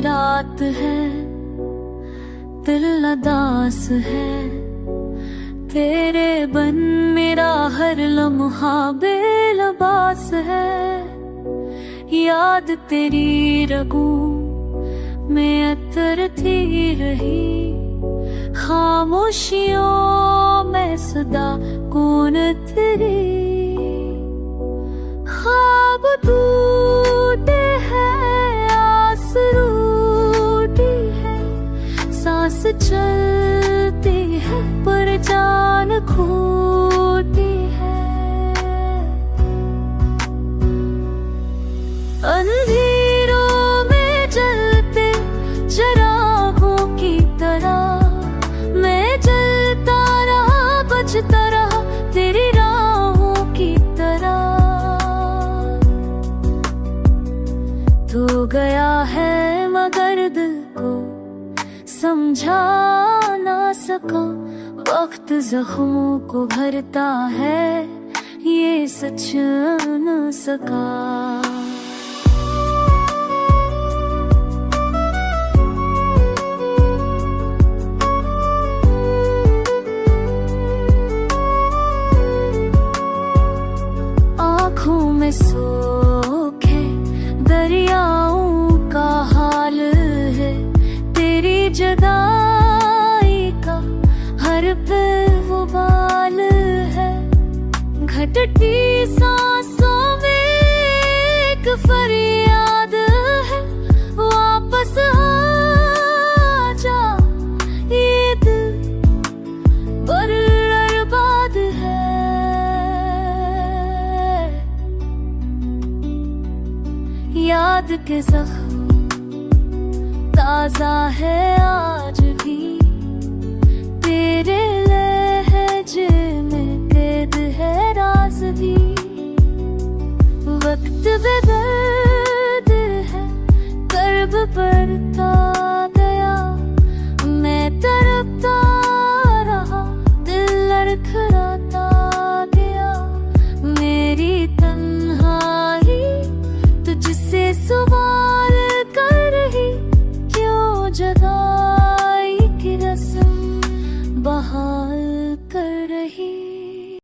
रात है, दिल उदास है। तेरे बन मेरा हर लम्हा बेलबास है। याद तेरी रगों में अतरती रही, खामोशियों में सदा कौन तेरी। ख्वाब टूटे हैं, आस रूठी है, सांस चलती है पर जान खोती है। अंधेरों में जलते चिरागों की तरह मैं जलता रहा, बचता रहा तेरी राहों की तरह। तो गया है मगर दिल को समझा ना सका, वक्त जख्मों को भरता है ये सच न सका। आँखों में सूखे दरियाओं का हाल है, तेरी जुदाई का हर पल वो बाल है। घटती सांसों में एक फरियाद है, वापस आ जा ये दिल बर्बाद है। याद के जख्म ताजा है आज भी, तेरे लहजे में कैद है राज भी। वक्त बेदर्द है, कर्ब बढ़ता गया, मैं तड़पता रहा, दिल लड़खड़ाता गया। मेरी तन्हाई तुझसे सुबह